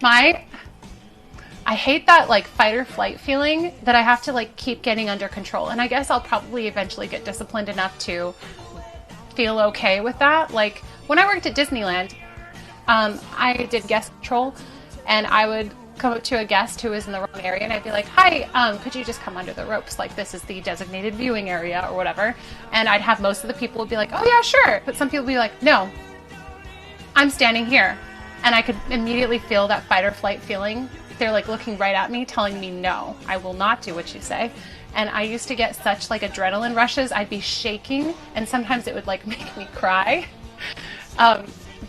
My I hate that like fight or flight feeling that I have to like keep getting under control. And I guess I'll probably eventually get disciplined enough to feel okay with that. Like when I worked at Disneyland, I did guest control, and I would come up to a guest who was in the wrong area, and I'd be like, "Hi, could you just come under the ropes? Like this is the designated viewing area or whatever." And I'd have most of the people would be like, "Oh yeah, sure," but some people would be like, "No, I'm standing here," and I could immediately feel that fight or flight feeling. They're like looking right at me, telling me, "No, I will not do what you say." And I used to get such like adrenaline rushes. I'd be shaking, and sometimes it would like make me cry.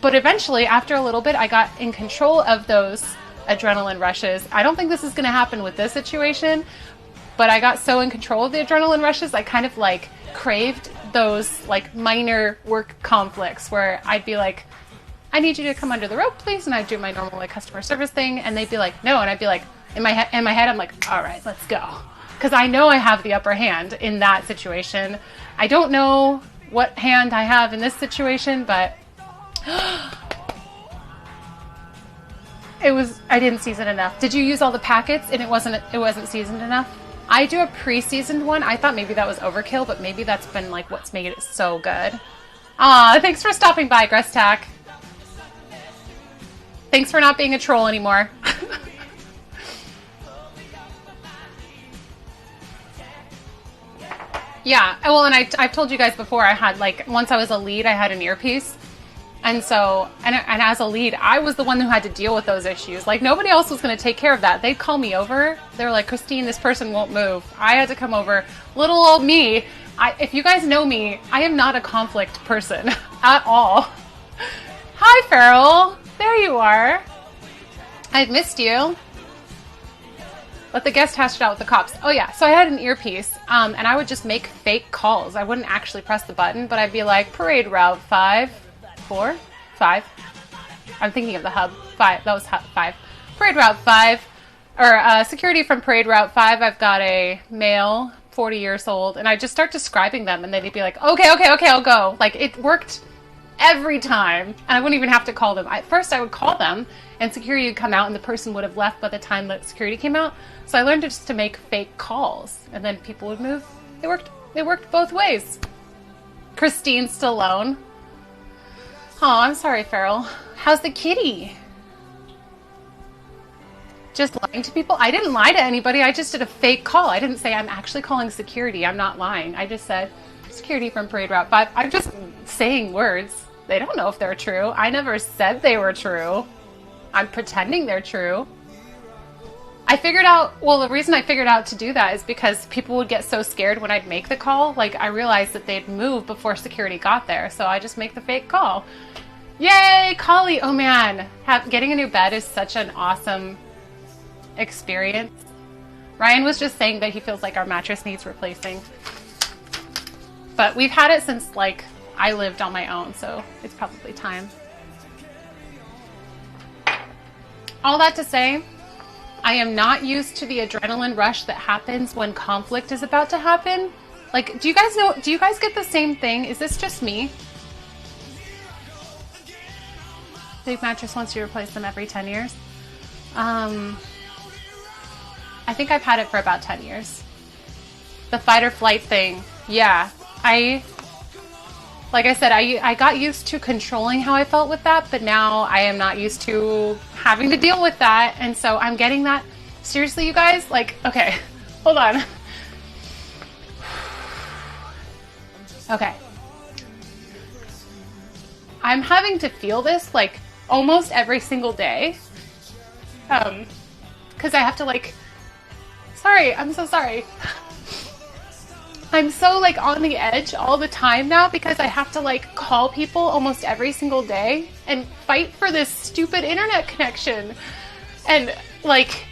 But eventually, after a little bit, I got in control of those adrenaline rushes. I don't think this is going to happen with this situation, but I got so in control of the adrenaline rushes, I kind of like craved those like minor work conflicts where I'd be like, "I need you to come under the rope, please," and I'd do my normal like customer service thing, and they'd be like, "No," and I'd be like, in my head, I'm like, "All right, let's go," because I know I have the upper hand in that situation. I don't know what hand I have in this situation, but I didn't season enough. Did you use all the packets and it wasn't seasoned enough? I do a pre-seasoned one. I thought maybe that was overkill, but maybe that's been like what's made it so good. Thanks for stopping by, Grestack. Thanks for not being a troll anymore. Yeah, well, and I've told you guys before, I had like, once I was a lead, I had an earpiece. And so, and as a lead, I was the one who had to deal with those issues. Like, nobody else was going to take care of that. They'd call me over. They were like, "Christine, this person won't move." I had to come over. Little old me. If you guys know me, I am not a conflict person at all. Hi, Farrell. There you are. I've missed you. Let the guest hash it out with the cops. Oh, yeah. So I had an earpiece, and I would just make fake calls. I wouldn't actually press the button, but I'd be like, "Parade Route 5. 4? 5? I'm thinking of the hub. 5. That was hub 5. Parade Route 5. Or security from Parade Route 5. I've got a male, 40 years old. And I just start describing them, and then they'd be like, okay, I'll go. Like, it worked every time. And I wouldn't even have to call them. At first, I would call them, and security would come out, and the person would have left by the time that security came out. So I learned just to make fake calls, and then people would move. It worked both ways. Christine Stallone. Oh, I'm sorry, Farrell. How's the kitty? Just lying to people? I didn't lie to anybody. I just did a fake call. I didn't say I'm actually calling security. I'm not lying. I just said security from Parade Route 5. I'm just saying words. They don't know if they're true. I never said they were true. I'm pretending they're true. I figured out, well, the reason I figured out to do that is because people would get so scared when I'd make the call. Like, I realized that they'd move before security got there, so I just make the fake call. Yay, Collie! Oh man, getting a new bed is such an awesome experience. Ryan was just saying that he feels like our mattress needs replacing. But we've had it since, like, I lived on my own, so it's probably time. All that to say, I am not used to the adrenaline rush that happens when conflict is about to happen. Like, do you guys get the same thing? Is this just me? Big Mattress wants you to replace them every 10 years. I think I've had it for about 10 years. The fight or flight thing. Yeah. Like I said, I got used to controlling how I felt with that, but now I am not used to having to deal with that. And so I'm getting that. Seriously, you guys? Like, okay, hold on. Okay. I'm having to feel this, like, almost every single day. Because I have to, like, sorry, I'm so sorry. I'm so, like, on the edge all the time now because I have to, like, call people almost every single day and fight for this stupid internet connection. And, like,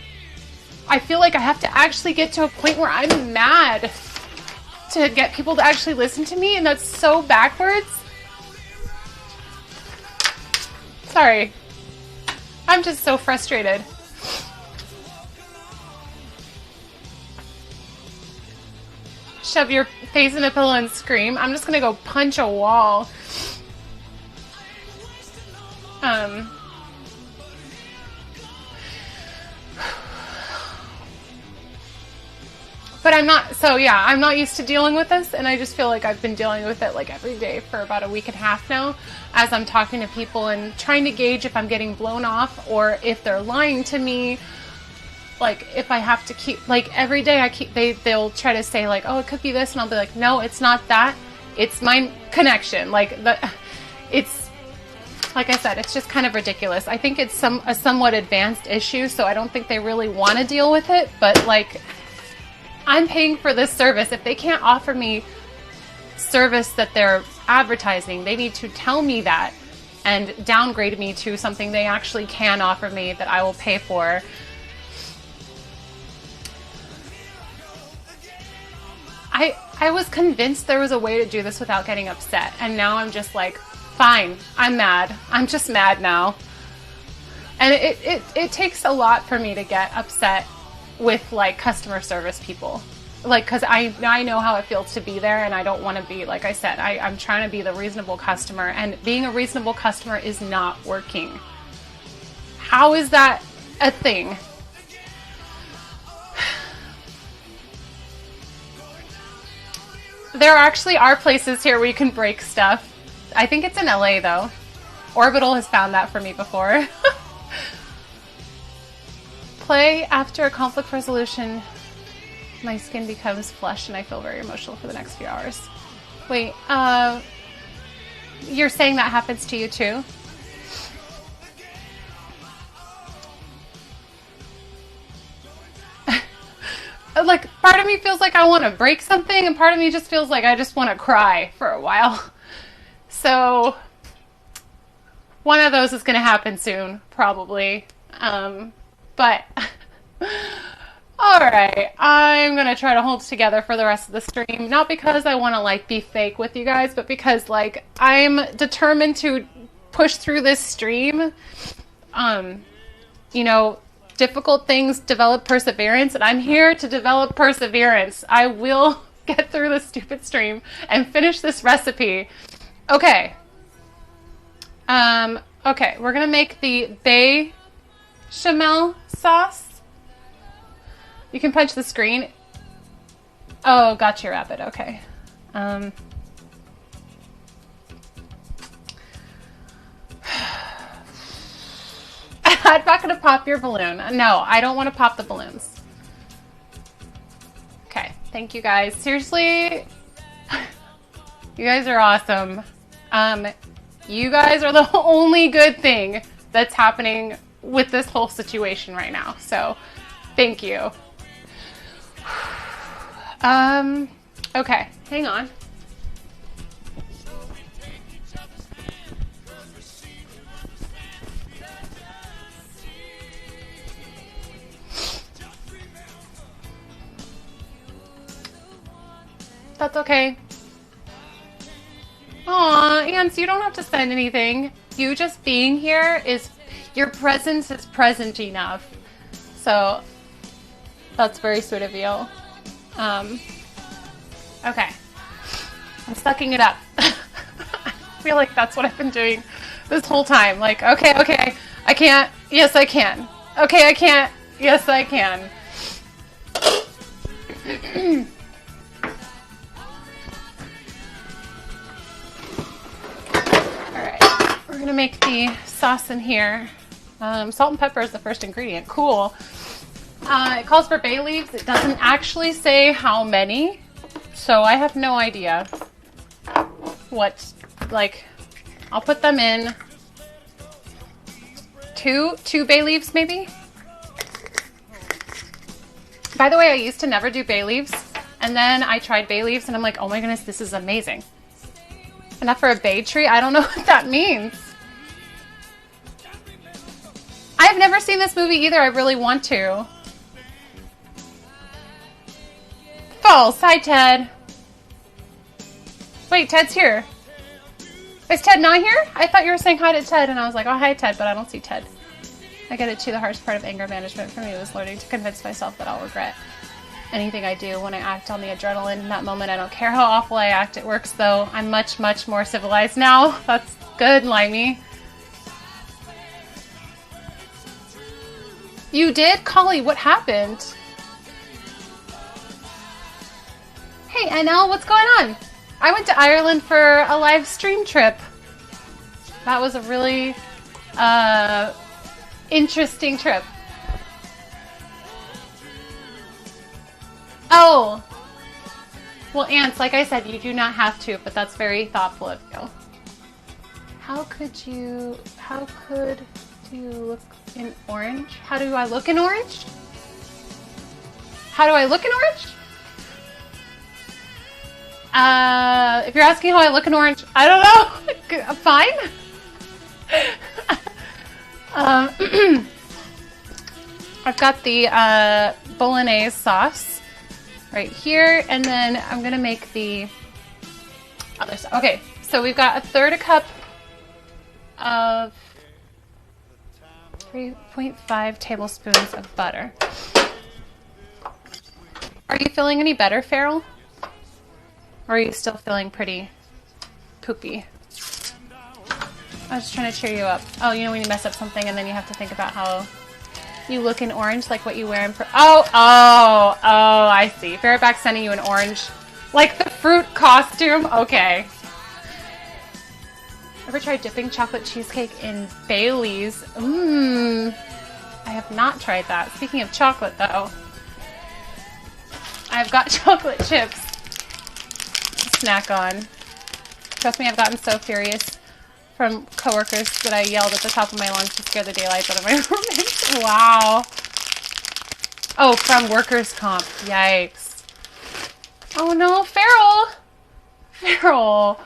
I feel like I have to actually get to a point where I'm mad to get people to actually listen to me, and that's so backwards. Sorry. I'm just so frustrated. Shove your face in a pillow and scream. I'm just gonna go punch a wall. But I'm not, so yeah, I'm not used to dealing with this, and I just feel like I've been dealing with it like every day for about a week and a half now, as I'm talking to people and trying to gauge if I'm getting blown off or if they're lying to me. Like, if I have to keep, like, every day they'll try to say, like, oh, it could be this, and I'll be like, no, it's not that, it's my connection. Like, it's, like I said, it's just kind of ridiculous. I think it's a somewhat advanced issue, so I don't think they really want to deal with it, but, like, I'm paying for this service. If they can't offer me service that they're advertising, they need to tell me that and downgrade me to something they actually can offer me that I will pay for. I was convinced there was a way to do this without getting upset, and now I'm just like, fine, I'm mad. I'm just mad now. And it takes a lot for me to get upset with, like, customer service people. Like, because I know how it feels to be there, and I don't want to be, like I said, I'm trying to be the reasonable customer, and being a reasonable customer is not working. How is that a thing? There actually are places here where you can break stuff. I think it's in LA, though. Orbital has found that for me before. Play after a conflict resolution. My skin becomes flushed and I feel very emotional for the next few hours. Wait, you're saying that happens to you too? Like, part of me feels like I want to break something, and part of me just feels like I just want to cry for a while. So, one of those is going to happen soon, probably. But, alright, I'm going to try to hold it together for the rest of the stream. Not because I want to, like, be fake with you guys, but because, like, I'm determined to push through this stream. You know, difficult things develop perseverance, and I'm here to develop perseverance. I will get through this stupid stream and finish this recipe. Okay. Okay, we're gonna make the bechamel sauce. You can punch the screen. Oh, gotcha, rabbit. Okay. I'm not going to pop your balloon. No, I don't want to pop the balloons. Okay, thank you guys. Seriously, you guys are awesome. You guys are the only good thing that's happening with this whole situation right now. So, thank you. Okay, hang on. That's okay. Aw, Ants, you don't have to send anything. You just being here your presence is present enough. So, that's very sweet of you. Okay. I'm sucking it up. I feel like that's what I've been doing this whole time. Like, okay, I can't. Yes, I can. Okay, I can't. Yes, I can. We're gonna make the sauce in here. Salt and pepper is the first ingredient. Cool. It calls for bay leaves. It doesn't actually say how many, so I have no idea what, like, I'll put them in. Two bay leaves maybe? By the way, I used to never do bay leaves, and then I tried bay leaves and I'm like, oh my goodness, this is amazing. Enough for a bay tree? I don't know what that means. I've never seen this movie either. I really want to. False. Hi, Ted. Wait, Ted's here. Is Ted not here? I thought you were saying hi to Ted, and I was like, oh, hi, Ted, but I don't see Ted. I get it too. The hardest part of anger management for me was learning to convince myself that I'll regret anything I do when I act on the adrenaline. In that moment, I don't care how awful I act. It works, though. I'm much, much more civilized now. That's good, Limey. You did? Collie, what happened? Hey, NL, what's going on? I went to Ireland for a live stream trip. That was a really interesting trip. Oh! Well, Ants, like I said, you do not have to, but that's very thoughtful of you. How could you look in orange? How do I look in orange? How do I look in orange? If you're asking how I look in orange, I don't know. Fine. I've got the bolognese sauce right here, and then I'm gonna make the other stuff. Okay, so we've got 1/3 cup of 3.5 tablespoons of butter. Are you feeling any better, Farrell? Or are you still feeling pretty poopy? I was just trying to cheer you up. Oh, you know when you mess up something and then you have to think about how you look in orange, like what you wear in... Oh, I see. Ferretback's sending you an orange. Like the fruit costume? Okay. Ever tried dipping chocolate cheesecake in Bailey's? I have not tried that. Speaking of chocolate, though, I've got chocolate chips to snack on. Trust me, I've gotten so furious from coworkers that I yelled at the top of my lungs to scare the daylights out of my roommates. Wow. Oh, from workers' comp. Yikes. Oh no, Farrell! Farrell!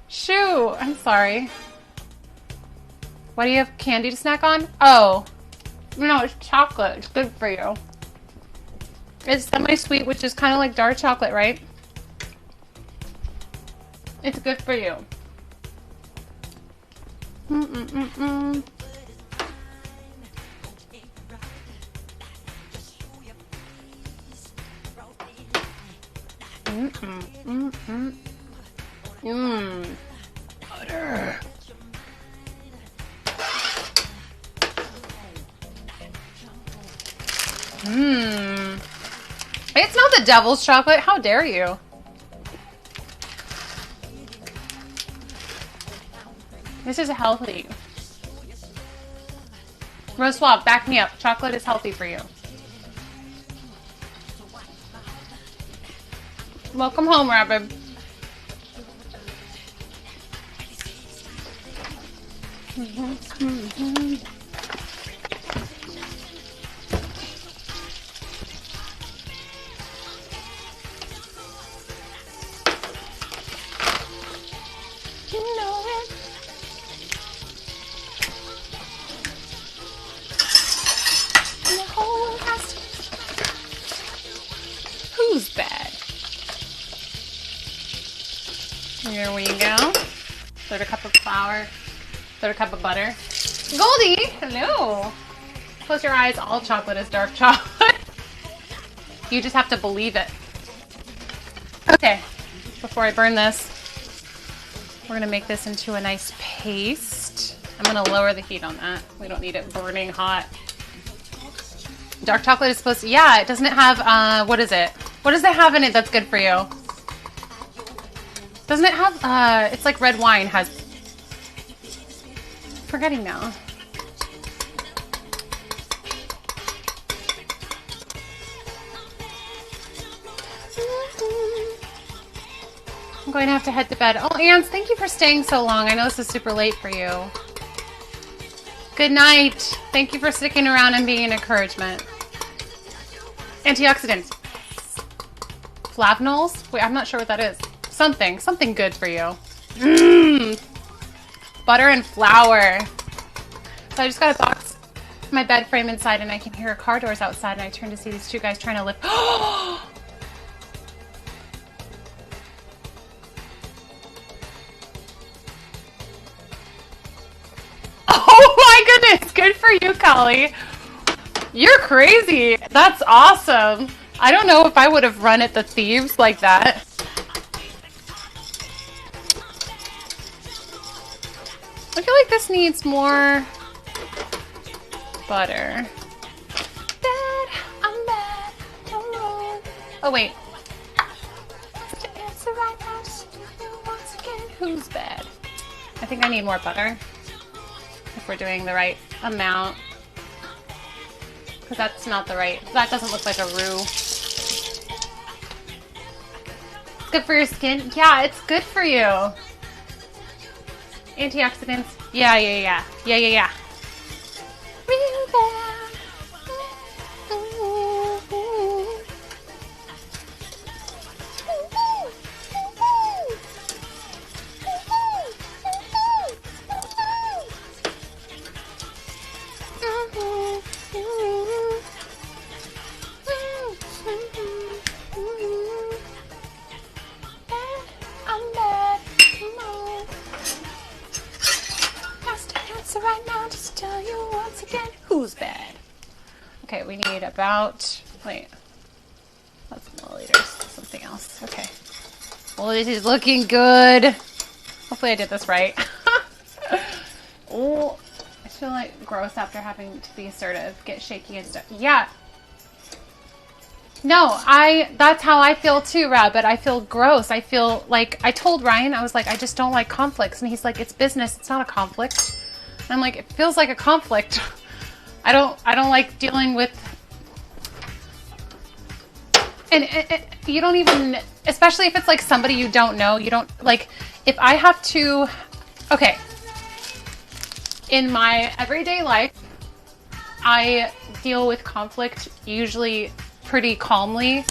Shoot, I'm sorry. Why do you have candy to snack on? Oh. No, it's chocolate. It's good for you. It's semi-sweet, which is kind of like dark chocolate, right? It's good for you. Mm-mm-mm-mm. Mm-mm-mm-mm. Butter. It's not the devil's chocolate. How dare you? This is healthy. Rose Swab, back me up. Chocolate is healthy for you. Welcome home, Rabbit. You know it. And the whole world has to... Who's bad? Here we go. 1/3 cup of flour. 1/3 cup of butter. Goldie, hello. Close your eyes. All chocolate is dark chocolate. You just have to believe it. Okay, before I burn this, we're gonna make this into a nice paste. I'm gonna lower the heat on that. We don't need it burning hot. Dark chocolate is supposed to, yeah, doesn't it have, what is it? What does it have in it that's good for you? Doesn't it have, it's like red wine has, forgetting now. I'm going to have to head to bed. Oh, Ans, thank you for staying so long. I know this is super late for you. Good night. Thank you for sticking around and being an encouragement. Antioxidants. Flavanols? Wait, I'm not sure what that is. Something good for you. Butter and flour. So I just got a box my bed frame inside and I can hear car doors outside and I turn to see these two guys trying to lift. Oh my goodness, good for you, Kali. You're crazy. That's awesome. I don't know if I would have run at the thieves like that. I feel like this needs more butter. Bad, I'm bad. Oh wait. Who's bad? I think I need more butter if we're doing the right amount. Because that's not the right, that doesn't look like a roux. It's good for your skin? Yeah, it's good for you. Antioxidants? Yeah. Real bad. Right now, just tell you once again who's bad. Okay, we need about, wait, that's milliliters, something else. Okay. Well, this is looking good. Hopefully I did this right. Oh, I feel like gross after having to be assertive, get shaky and stuff. Yeah. No, that's how I feel too, Rabbit. I feel gross. I feel like, I told Ryan, I was like, I just don't like conflicts. And he's like, it's business, it's not a conflict. And I'm like, it feels like a conflict. I don't like dealing with, and you don't even, especially if it's like somebody you don't know, you don't, like, if I have to, okay, in my everyday life, I deal with conflict usually pretty calmly.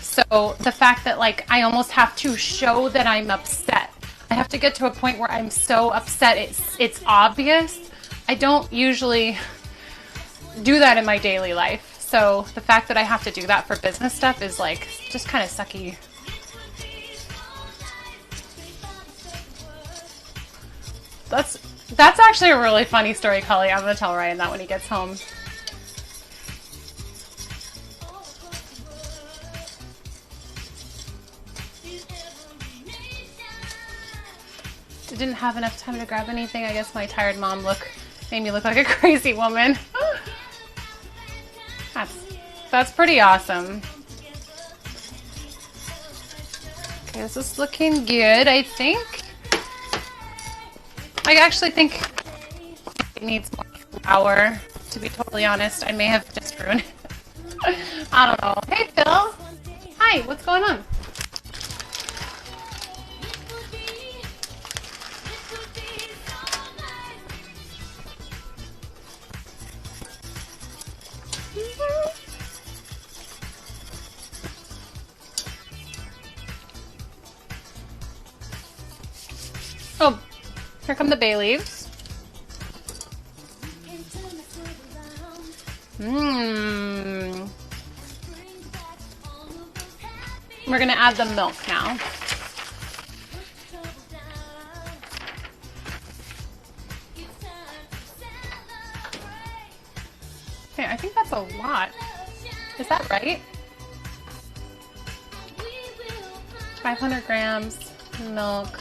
So the fact that like I almost have to show that I'm upset, I have to get to a point where I'm so upset it's obvious. I don't usually do that in my daily life. So the fact that I have to do that for business stuff is like just kind of sucky. That's actually a really funny story, Cully. I'm gonna tell Ryan that when he gets home. Didn't have enough time to grab anything. I guess my tired mom look made me look like a crazy woman. That's pretty awesome. Okay, this is looking good, I think. I actually think it needs more flour, to be totally honest. I may have just ruined it. I don't know. Hey, Phil. Hi, what's going on? Oh, here come the bay leaves. Mmm. We're gonna add the milk now. Okay, I think that's a lot. Is that right? 500 grams milk.